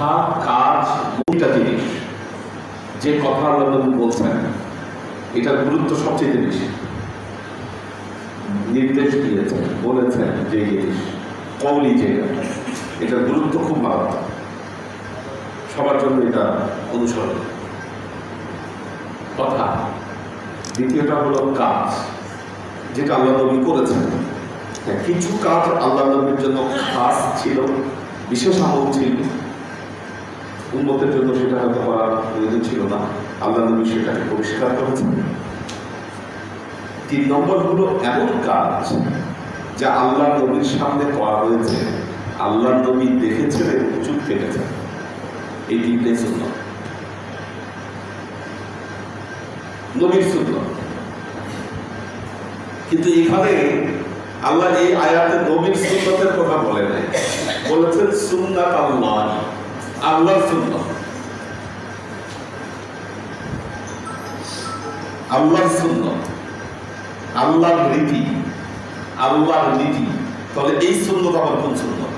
কথা, কাজ, দুইটা জিনিস। যে কথা আল্লাহ নবী বলছেন এটার গুরুত্ব সবচেয়ে বেশি। নির্দেশ দিয়েছেন, বলেছেন যে জিনিস কওলি, যেটা এটার গুরুত্ব খুব ভালো, সবার জন্য এটা অনুসরণ কথা। দ্বিতীয়টা হলো কাজ, যেটা আল্লাহ নবী করেছেন। কিছু কাজ আল্লাহ নবীর জন্য খাস ছিল, বিশেষ আমল ছিল, উম্মতের জন্য সেটা হয়তো করার প্রয়োজন ছিল না, আল্লাহ নবী সেটাকে পরিষ্কার করেছেন। 3 নম্বর হলো এমন কাজ যা আল্লাহ নবীর সামনে করা হয়েছে, আল্লাহ নবী দেখেছেন এবং চুপ কেটেছেন। এই 3টাই সুন্নাত, নবীর সুন্নাত। কিন্তু এখানে আল্লাহ এই আয়াতে নবীর সুন্নতের কথা বলে নাই, বলেছেন সুন্নাত আল্লাহ, আল্লাহর সুন্নাত, আল্লাহর সুন্নাত, আল্লাহর রীতি, আল্লাহর নীতি। তাহলে এই সুন্নাত আবার কোন সুন্নাত?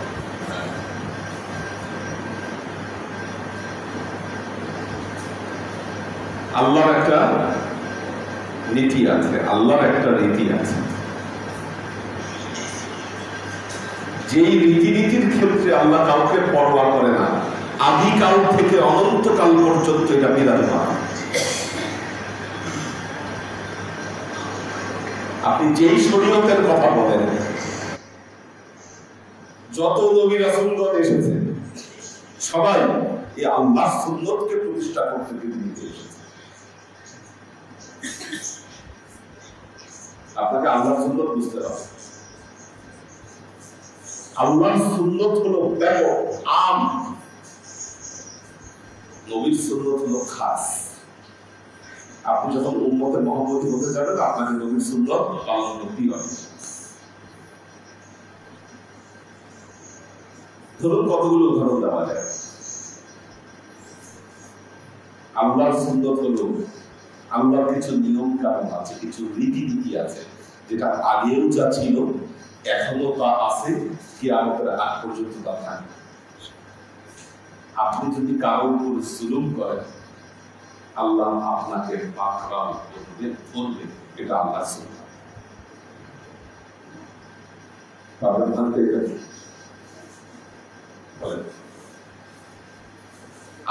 আল্লাহর একটা নীতি আছে, আল্লাহর একটা রীতি আছে। যেই রীতিনীতির ক্ষেত্রে আল্লাহ কাউকে পরোয়া করে না, আদিকাল থেকে অনন্তকাল পর্যন্ত এটা বিরাজমান। আপনি যেই শরীয়তের কথা বলেন, যত নবী রাসূলগণ এসেছেন সবাই এই আল্লাহর সুন্নতকে প্রতিষ্ঠা করতে পৃথিবীতে এসেছে। আপনাকে আল্লাহর সুন্নত বুঝতে হবে। আল্লাহর সুন্নত হলো ব্যাপক, আম, নবীর সুন্নত হলো খাস। আপনি যখন উম্মতে মুহাম্মদী হতে যাবেন, আপনাকে নবীর সুন্নত পালন করতেই হবে। ধরুন কতগুলো উদাহরণ দেওয়া যায়। আল্লাহর সুন্নত হলো আল্লাহর কিছু নিয়ম কানুন আছে, কিছু রীতিনীতি আছে, যেটা আগেও যা ছিল এখনো তা আছে, কিয়ামতের আগ পর্যন্ত তা থাকবে। আপনি যদি কারোর উপর জুলুম করেন, আল্লাহ আপনাকে পাকড়াও করবে, এটা আল্লাহর সুন্নাত।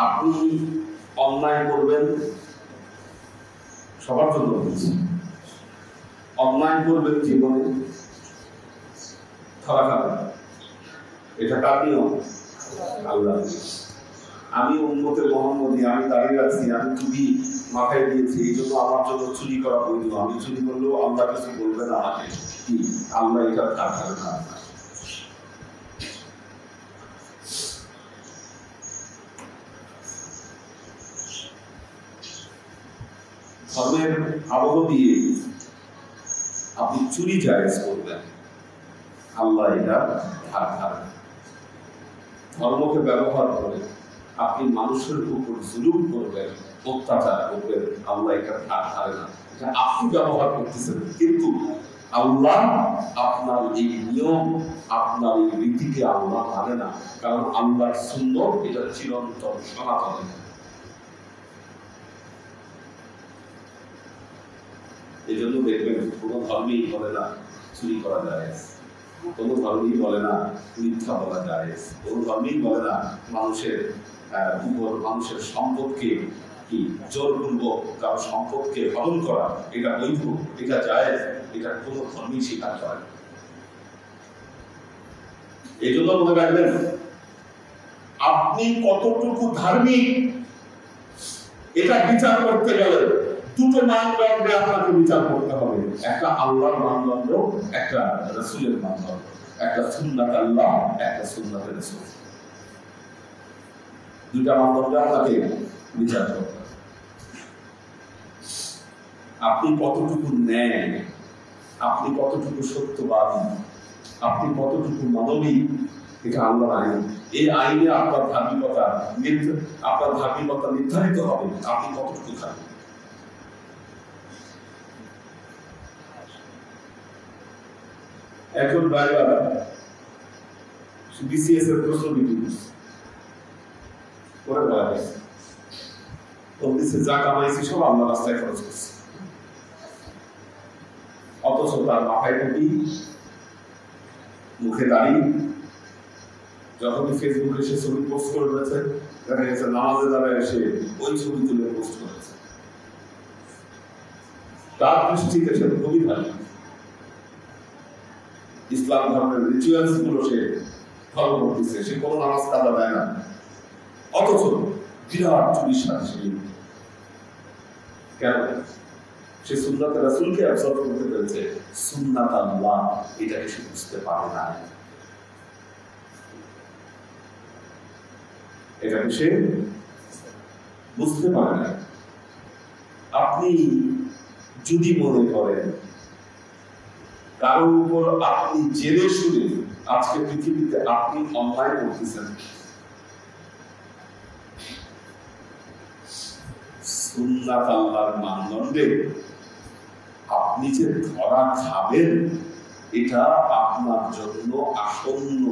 আপনি অন্যায় করবেন, সবার জন্য বলছি, অন্যায় করবেন জীবনে, ধরা খাবেন, এটা কার নিয়ম? আল্লাহ। আমি উম্মতে মুহাম্মদী, আমি দাঁড়িয়ে আছি, আমি চুরি মাথায় দিয়েছি, এই জন্য আমার জন্য চুরি করা বৈধ। আমি চুরি করলেও আল্লাহ কিছু বলবে না আমাকে, কি আল্লাহ এটা কাটাবে না। ধর্মের আবহ দিয়ে আপনি চুরি জায়েজ করবেন, আল্লাহ এটা ধার ধারবে। ধর্মকে ব্যবহার করে আপনি মানুষের উপর জুলুম করবেন, অত্যাচার করবেন, আল্লাহ এটা ধার ধারে না। এটা আপনি ব্যবহার করতেছেন, কিন্তু আল্লাহ আপনার এই নিয়ম, আপনার এই রীতিকে আল্লাহ মানে না, কারণ আল্লাহর সুন্নত এটা চিরন্তন, সনাতন। এই জন্য দেখবেন কোনো ধর্মেই বলে না চুরি করা যায়, কোনো ধর্মেই বলে না মিথ্যা বলা যায়, কোনো ধর্মেই বলে না মানুষের উপর, মানুষের সম্পদকে কি জোরপূর্বক কারো সম্পদকে হরণ করা এটা বৈধ, এটা জায়েজ, এটা কোনো ধর্মেই স্বীকার করে না। এই জন্য মনে রাখবেন, আপনি কতটুকু ধার্মিক এটা বিচার করতে গেলে দুটো মানদণ্ডে আপনাকে বিচার করতে হবে। একটা আল্লাহর মানদণ্ড, একটা রাসূলের মানদণ্ড, একটা সুন্নাত আল্লাহ, একটা সুন্নাত রাসূল। দুইটা মানদণ্ডে আপনাকে বিচার করতে হবে। আপনি কতটুকু ন্যায়, আপনি কতটুকু সত্যবাদী, আপনি কতটুকু মানবিক, এটা আল্লাহর আইন। এই আইনে আপনার ধার্মিকতা নির্ধারিত হবে, আপনি কতটুকু থাকবেন। একজন ড্রাইভার বিসিএস এর প্রশ্ন বিক্রি করছে, করে বলা হয়েছে, বলতেছে যা কামাইছি সব আল্লাহ রাস্তায় খরচ করছে। অথচ তার মাথায় টুপি, মুখে দাড়ি, যখন ফেসবুকে সে ছবি পোস্ট করে রয়েছে, দেখা গেছে নামাজে দাঁড়ায় এসে ওই ছবি তুলে পোস্ট করেছে। তার দৃষ্টিতে সে খুবই ভালো, ইসলাম ধর্মের রিচুয়ালস গুলো সে ফলো করতেছে, সে কোনো নামাজ কাজা দেয় না, অথচ বিরাট চুরির সাথে সে কেন? সে সুন্নাত রাসূলকে অবজার্ভ করতে পেরেছে, সুন্নাত আল্লাহ এটাকে সে বুঝতে পারে না, এটাকে সে বুঝতে পারে না। আপনি যদি মনে করেন কারোর উপর আপনি জেনে শুনে আজকে পৃথিবীতে আপনি অন্যায় করতেছেন, সুন্নাত আল্লাহর মানদণ্ডে আপনি যে ধরা খাবেন এটা আপনার জন্য আসন্ন।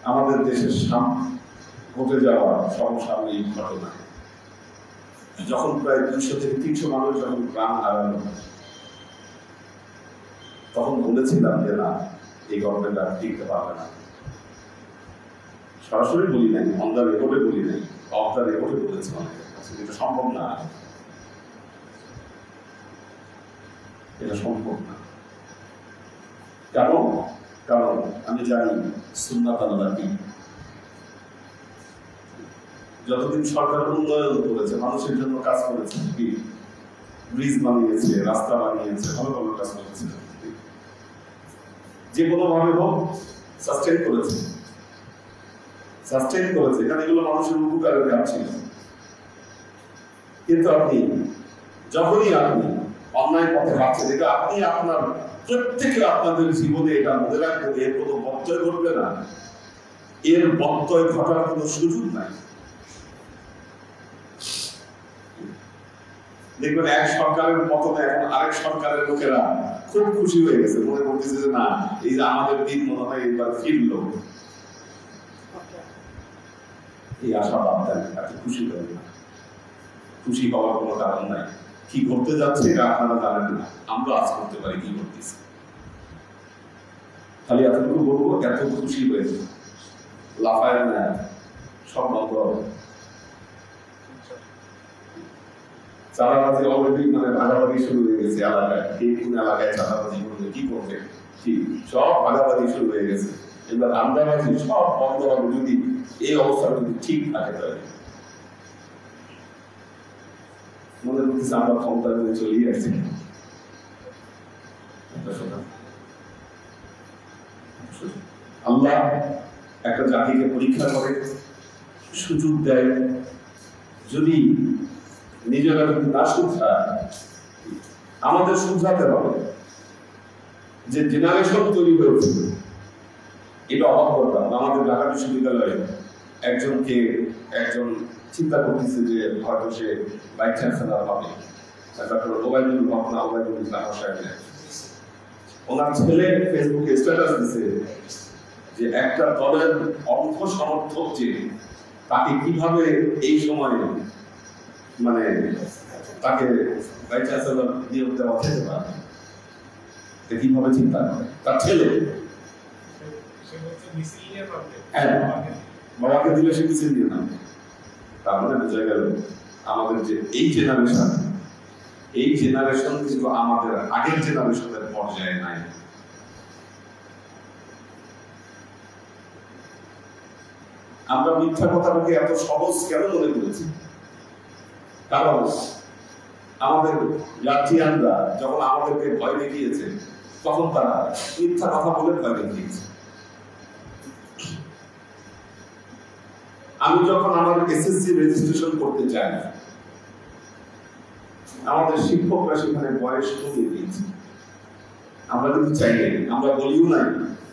আমাদের দেশের ঘটে যাওয়া সমসাময়িক ঘটনা, যখন প্রায় 200 থেকে 300 মানুষ যখন প্রাণ হারানো, তখন বলেছিলাম যে না, এই গভর্নমেন্ট আর টিকতে পারবে না। সরাসরি বলি নাই, অন দ্য রেকর্ডে বলি নাই, অফ দ্য রেকর্ডে বলেছি অনেকের কাছে, এটা সম্ভব না, এটা সম্ভব না। কারণ কারণ আমি জানি সুন্নাত আল্লাহ কি। যতদিন সরকার উন্নয়ন করেছে, মানুষের জন্য কাজ করেছে, কি ব্রিজ বানিয়েছে, রাস্তা বানিয়েছে, ভালো ভালো কাজ করেছে, যে কোনো ভাবে হোক সাস্টেইন করেছে, কারণ এগুলো মানুষের উপকারের কাজ ছিল। কিন্তু আপনি যখনই আপনি অন্যায় পথে হাঁটছেন, এটা আপনি আপনার প্রত্যেকে আপনাদের জীবনে এটা মনে রাখবেন, এর কোনো ব্যত্যয় ঘটবে না, এর ব্যত্যয় ঘটার কোনো সুযোগ নাই। দেখবেন এক সরকারের পতনে এখন আরেক সরকারের লোকেরা খুব খুশি হয়ে গেছে, মনে করতেছে যে না, এই যে আমাদের দিন মনে হয় এবার ফিরলো, এই আশা বাদ দেন, এত খুশি হয়ে না, খুশি হওয়ার কোনো কারণ নাই। কি করতে যাচ্ছে এটা আপনারা জানেন না, আমরা আজ করতে পারি কি করতেছি। খালি এতটুকু বলবো, এত খুশি হয়েছে লাফায় না, সব বন্ধ হবে। চাঁদাবাজি অলরেডি মানে ভাগাভাগি শুরু হয়ে গেছে এলাকায়, কে কোন এলাকায় চাঁদাবাজি করবে, কি করবে, সব ভাগাভাগি শুরু হয়ে গেছে। এবার আন্দাবাজি সব বন্ধ হবে যদি এই অবস্থা যদি ঠিক থাকে। তাহলে মনে করতেছে আমরা ক্ষমতা নিয়ে চলিয়ে আসছি। আল্লাহ একটা জাতিকে পরীক্ষা করে, সুযোগ দেয়, যদি নিজেরা যদি না শুধরায়, আমাদের শুধরাতে হবে। যে জেনারেশন তৈরি হয়েছে এটা অবাক করতাম। আমাদের ঢাকা বিশ্ববিদ্যালয়ে একজন চিন্তা করতেছে যে হয়তো সে ভাইস চ্যান্সেলর হবে, ডক্টর ওবায়দুল হক না ওবায়দুল ইসলাম সাহেব, ওনার ছেলে ফেসবুকে স্ট্যাটাস দিছে যে একটা দলের অর্থ সমর্থক যে তাকে কিভাবে এই সময় মানে তাকে ভাইস চ্যান্সেলর নিয়োগ দেওয়া যেতে পারে, কিভাবে চিন্তা করে তার ছেলে। হ্যাঁ, বাবাকে দিলে সে মিছিল দিয়ে নামবে। তার মানে বোঝা গেল আমাদের যে এই জেনারেশন কিন্তু আমাদের আগের জেনারেশনের পর্যায়ে নাই। আমরা মিথ্যা কথাটাকে এত সহজ কেন মনে করেছি? কারণ আমাদের গার্জিয়ানরা যখন আমাদেরকে ভয় দেখিয়েছে, তখন তারা মিথ্যা কথা বলে ভয় দেখিয়েছে। আমি যখন আমার এসএসসি রেজিস্ট্রেশন করতে চাই, আমাদের শিক্ষকরা সেখানে বয়স কমিয়ে দিয়েছে। আমরা কিন্তু চাই নাই, আমরা বলিও নাই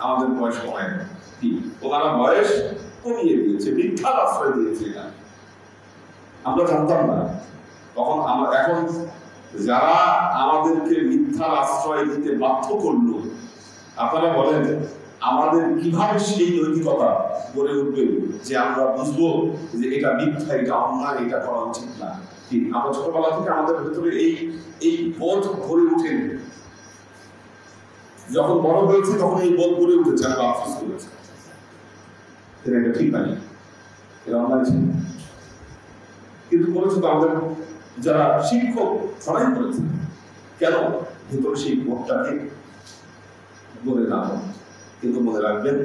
আমাদের বয়স কমায় না, কি ওনারা বয়স কমিয়ে দিয়েছে, মিথ্যার আশ্রয় দিয়েছে। আমরা জানতাম না তখন। এখন যারা আমাদেরকে মিথ্যার আশ্রয় দিতে বাধ্য করলো, আপনারা বলেন আমাদের কিভাবে সেই নৈতিকতা গড়ে উঠবে যে আমরা বুঝবো যে এটা মিথ্যা, এটা অন্যায়, এটা করা উচিত না। কি আমরা ছোটবেলা থেকে আমাদের ভেতরে এই বোধ গড়ে উঠেন, যখন বড় হয়েছে তখন এই বোধ গড়ে উঠেছে, আমরা আফসোস করেছি এটা ঠিক নাই, এটা অন্যায় ছিল। কিন্তু করেছে তো আমাদের যারা শিক্ষক সবাই করেছে। কেন? ভেতরে সেই বোধটাকে গড়ে না হয়। কিন্তু মনে রাখবেন,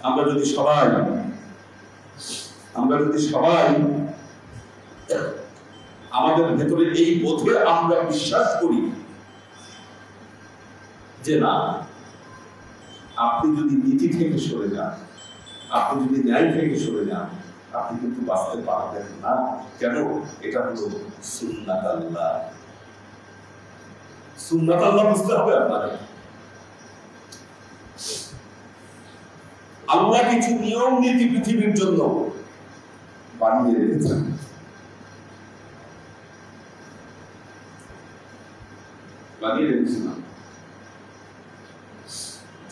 আমরা যদি সবাই আমাদের ভেতরে এই বোধে আমরা বিশ্বাস করি যে না, আপনি যদি নীতি থেকে সরে যান, আপনি যদি ন্যায় থেকে সরে যান, আপনি কিন্তু বাঁচতে পারবেন না। কেন? এটা হলো সুন্নাত আল্লাহ। সুন্নাত আল্লাহ বুঝতে হবে আপনাকে। আল্লাহ কিছু নিয়ম নীতি পৃথিবীর জন্য বানিয়ে রেখেছেন।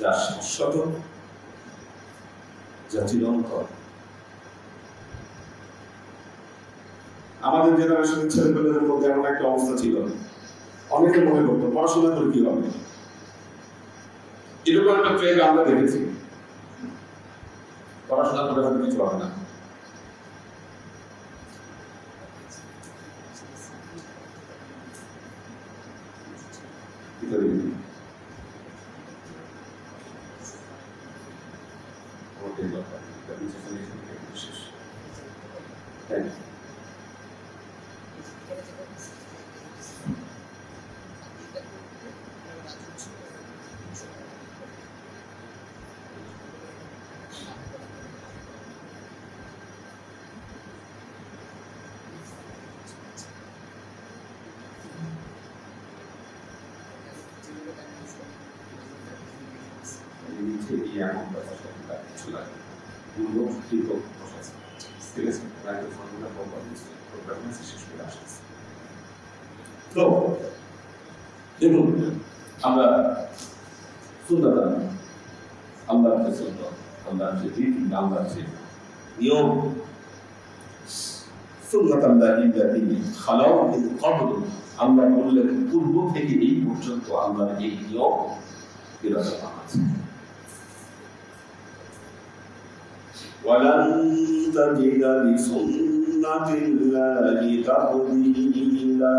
যা শাশ্বত, যা চিরন্তন। আমাদের জেনারেশনের ছেলেপেলেদের মধ্যে এমন একটা অবস্থা ছিল, অনেকে মনে করতো পড়াশোনা করে কি হবে, এরকম একটা ট্রেন্ড আমরা দেখেছি, পড়াশোনা করে হয়তো কিছু হবে না। তো দেখুন, আমরা সুন্নাত আল্লাহর যে সুন্নাত, আল্লাহর যে রীতি, আল্লাহর যে নিয়ম, সুন্নাত আল্লাহি খালাউ মিন ক্বাবল, আল্লাহ বললেন পূর্ব থেকে এই পর্যন্ত আল্লাহর এই নিয়ম বিরাজমান আছে। ওয়ালান তাজিদা লিসুন্নাতিল্লাহি তাবদীলা।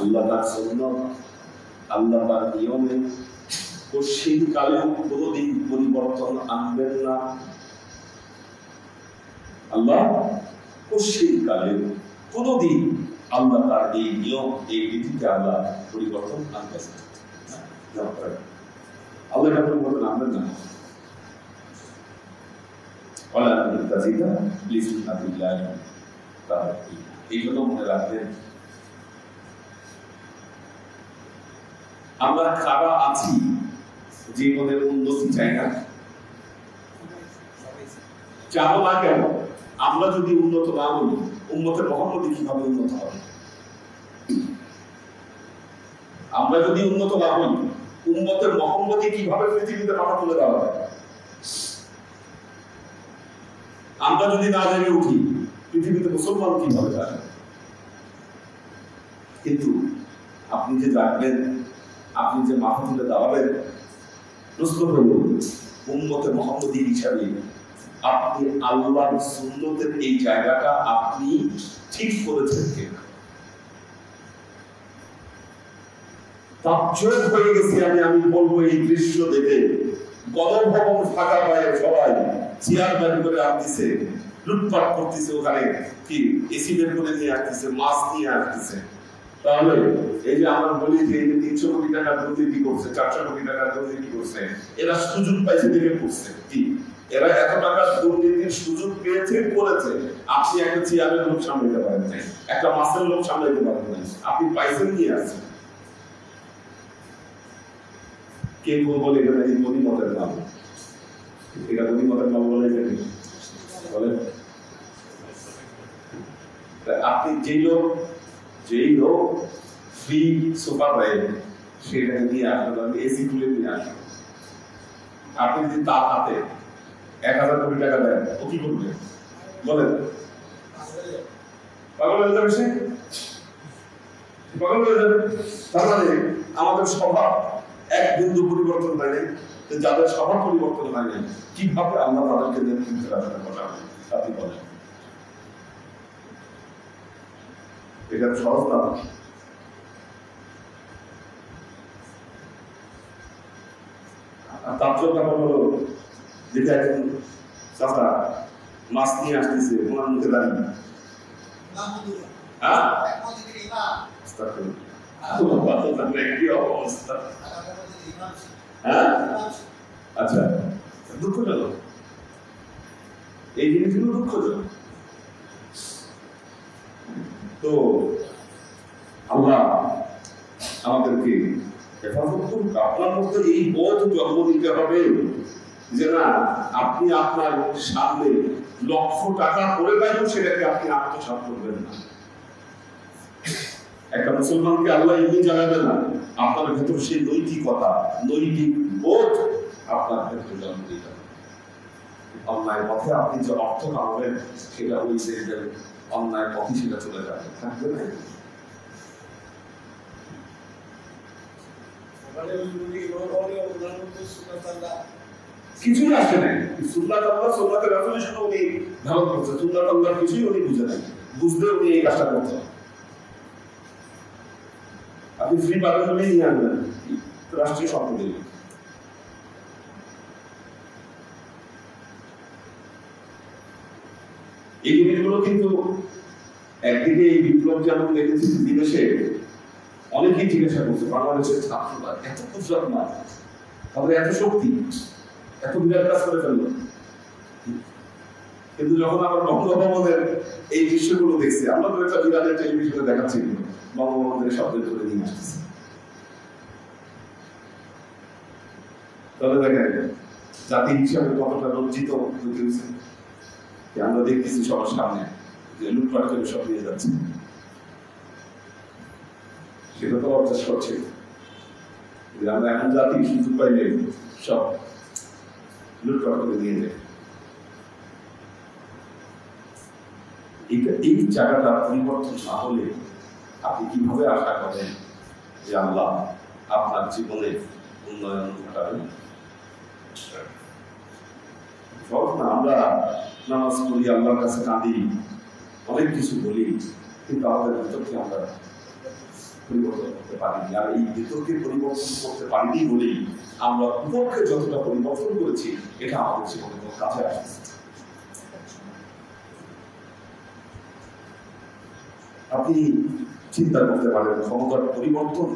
আল্লাহ তার সুন্নাত, আল্লাহ তার নিয়মে কঠিন কালেও কোনোদিন পরিবর্তন আনবেন না। আল্লাহ কঠিন কালেও কোনোদিন আল্লাহ তার এই নিয়ম, এই নীতিতে আল্লাহ পরিবর্তন আনবেন না। আল্লাহ এটা পরিবর্তন আনবেন না। এই জন্য মনে রাখবেন, আমরা কারা আছি জীবনের উন্নতি চাই না? চাবো না কেন? আমরা যদি উন্নত না হই, উম্মতে মুহাম্মদী কিভাবে উন্নত হবে? আমরা যদি উন্নত না হই, উম্মতে মুহাম্মদী কিভাবে পৃথিবীতে মাথা তুলে দেওয়া হবে? আমরা যদি না জেগে উঠি, পৃথিবীতে মুসলমান কিভাবে যাবে? কিন্তু আপনি যে জানবেন, আপনি যে মাথা তুলে দাঁড়াবেন, প্রশ্ন হলো উম্মতে মুহাম্মদী হিসাবে আপনি আল্লাহর সুন্নতের এই জায়গাটা আপনি ঠিক করেছেন কিনা? তাজ্জব হয়ে গেছি আমি বলবো এই দৃশ্য দেখে। গণভবন ফাঁকা পায়ে সবাই চেয়ার বের করে আসতেছে, লুটপাট করতেছে, ওখানে কি এসি বের করে নিয়ে আসতেছে, মাছ নিয়ে আসতেছে। তাহলে এই যে আমরা বলি যে 300 কোটি টাকা দুর্নীতি করছে, 400 কোটি টাকা দুর্নীতি করছে, এরা সুযোগ পাইছে দেখে করছে। কি এরা এত টাকা দুর্নীতির সুযোগ পেয়েছে, করেছে? আপনি একটা চেয়ারের লোক সামলাতে পারেন নাই, একটা মাছের লোক সামলাতে পারেন নাই, আপনি পাইছেন নিয়ে আসছেন। কে বলে এটা নাকি গণিমতের নাম? এটা গণিমতের নাম বলে বলে আপনি যেই লোক ফ্রি সুপার রাইড সেটাকে নিয়ে আসবেন, এসি খুলে নিয়ে আসবেন। আপনি যদি তার হাতে 1000 কোটি টাকা দেন, ও কি করবে বলেন? পাগল হয়ে যাবে সে, পাগল হয়ে যাবে। তার মানে আমাদের স্বভাব এক বিন্দু পরিবর্তন হয় নাই। যাদের স্বভাব পরিবর্তন হয় নাই, কিভাবে আল্লাহ তাদেরকে নেতৃত্বে রাখার কথা আপনি বলেন? এটা সহজ না। তার জন্য হলো যেটা একজন চাষা মাছ নিয়ে আসতেছে ওনার মুখে দাঁড়িয়ে, হ্যাঁ কি অবস্থা, হ্যাঁ আচ্ছা দুঃখজনক, এই জিনিসগুলো দুঃখজনক। তো আমরা আমাদেরকে হেফাজত করুন। আপনার মধ্যে এই বোধ জন্ম দিতে হবে যে না, আপনি আপনার সামনে লক্ষ টাকা করে পাইলেও সেটাকে আপনি আত্মসাৎ করবেন না। একটা মুসলমানকে আল্লাহ এমনি জানাবে না, আপনার ভেতর সেই নৈতিকতা, নৈতিক বোধ আপনার ভেতরে জন্ম দিতে হবে। অন্যায় পথে আপনি যে অর্থ কামাবেন সেটা ওই যে অন্যায় পথে সেটা চলে যাবে, থাকবে না। কিছুই আসে নাই, সুন্নাত আল্লাহ সুন্নাতের রাসূলের সাথে উনি ধারণ করছে, সুন্নাত আল্লাহর কিছুই উনি বুঝে নাই, বুঝলে উনি এই কাজটা করতেন। আপনি ফ্রি পাবেন বলেই নিয়ে আনবেন রাষ্ট্রীয় সম্পত্তি। এই জিনিসগুলো কিন্তু একদিকে এই বিপ্লব যেমন দেখেছি বিদেশে অনেকেই জিজ্ঞাসা করছে বাংলাদেশের ছাত্ররা এত কুশল না, তাদের এত শক্তি, এত বিরাট কাজ করে ফেললো। কিন্তু যখন আমরা বঙ্গভবনের এই দৃশ্যগুলো দেখছি, আমরা তো একটা ইরানের টেলিভিশনে দেখাচ্ছি বঙ্গবন্ধুর শব্দের তুলে নিয়ে আসতেছি, তাহলে দেখেন জাতি হিসাবে কতটা লজ্জিত হয়েছে। আমরা দেখতেছি সবার সামনে যে লুটপাট করে সব নিয়ে যাচ্ছে, সেটা তো অভ্যাস করছে। আমরা এখন জাতি সুযোগ পাইলে সব লুটপাট করে নিয়ে যায়। এই জায়গাটা পরিবর্তন না হলে আপনি কিভাবে আশা করেন যে আল্লাহ আপনার জীবনে উন্নয়ন ঘটাবেন? আমরা নামাজ পড়ি, আল্লাহর কাছে কাঁদি, অনেক কিছু বলি, কিন্তু আমাদের ভিতরকে আমরা পরিবর্তন করতে পারিনি। আর এই ভিতরকে পরিবর্তন করতে পারিনি বলেই আমরা উপরকে যতটা পরিবর্তন করেছি এটা আমাদের জীবনে কোনো কাজে আসছে। আপনি চিন্তা করতে পারেন ক্ষমতার পরিবর্তন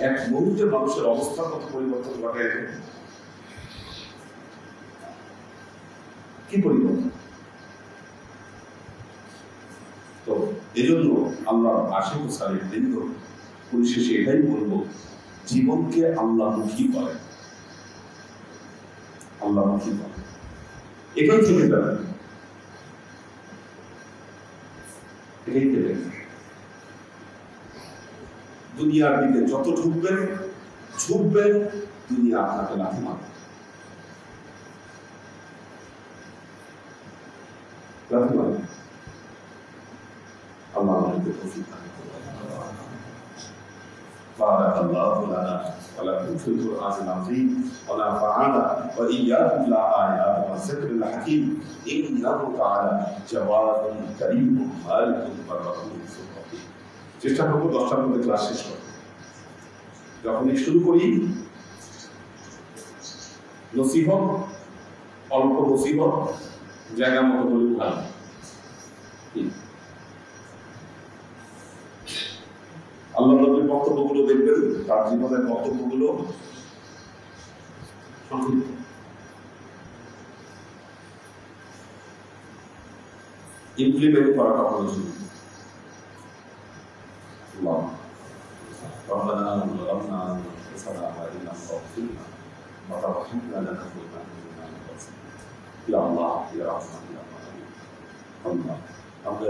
এক মুহূর্তে মানুষের অবস্থার মতো পরিবর্তন ঘটে। কি পরিবর্তন? তো এই জন্য আল্লাহ আশিক সালের বৃন্দ পরিশেষে এটাই বলবো, জীবনকে আল্লাহমুখী করে, আল্লাহমুখী করে, এটাই থেকে যাবে, এটাই থেকে দুনিয়ার দিকে যত ঝুঁকবেন দুনিয়া আপনাকে লাথি মারবে, লাথি মারবে। আল্লাহ আমাদেরকে তৌফিক দান করুন। بارك الله لنا ولكم في القرآن العظيم ونفعنا وإياكم بالآيات والذكر الحكيم إنه تعالى جواد كريم مالك بركوت رحيم। চেষ্টা করবো 10টার মধ্যে ক্লাস শেষ করতে। যখনই শুরু করি নসিহত, অল্প নসিহত, জায়গা মতো বলে ভালো। আল্লাহ নবীর বক্তব্যগুলো দেখবেন, তার জীবনের বক্তব্যগুলো সংক্ষিপ্ত। ইমপ্লিমেন্ট করাটা প্রয়োজন। ربنا ظلمنا انفسنا وان لم تغفر لنا وترحمنا لنكونن من الخاسرين. يا الله يا رحمن يا رحيم. الله আমরা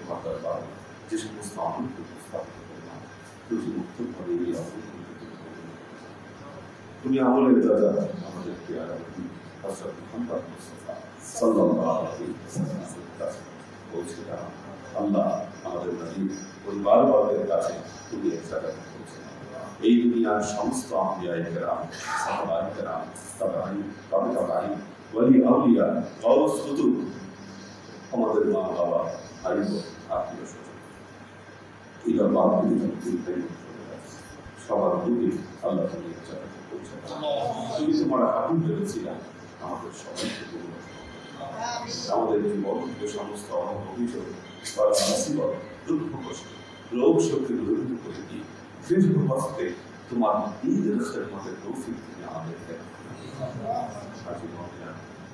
তোমার দরবার যে সমস্ত আমলকে উপস্থাপন করলাম রুজি মুক্ত করে এই আমলগুলোকে তুমি আমলের দাদা আমাদেরকে আগামী হযরত মুহাম্মদ মুস্তাফা সাল্লাল্লাহু আলাইহি ওয়াসাল্লামের কাছে পৌঁছে দাও। আল্লাহ আমাদের নবী পরিবারবর্গের কাছে তুমি এক জায়গায় পৌঁছে দাও। এই দুনিয়ার সমস্ত আম্বিয়ায়ে কেরাম, সাহাবায়ে কেরাম, তাবেঈন, ওয়ালি আউলিয়া, গাউস কুতুব, আমাদের মা বাবা, ভাই বোন, আত্মীয় স্বজন, এরা বাদ দিয়ে সবার দুঃখে আল্লাহ তুমি এক জায়গায় পৌঁছে দাও। তুমি তোমার হাবিব বলেছিলাম আমাদের সবাইকে কবুল করো। আমাদের জীবন যে সমস্ত অভিযোগ বা মুসিবত, দুঃখ কষ্ট, রোগ শক্তি দূরীভূত করে দিয়ে দৃঢ় হস্তে তোমার ঈদের খেদমতের তৌফিক তুমি আমাদেরকে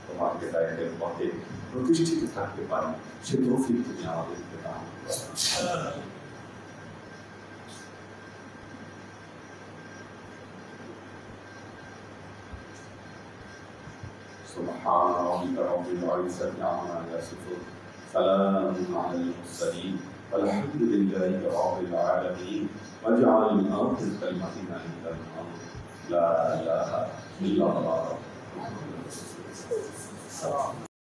তোমার হেদায়েতের পথে প্রতিষ্ঠিত থাকতে পারি সে তৌফিক তুমি আমাদেরকে দাও। سبحان ربك رب العزة عما يصفون سلام على المرسلين والحمد لله رب العالمين واجعل آخر كلمتنا عند الموت لا إله إلا الله.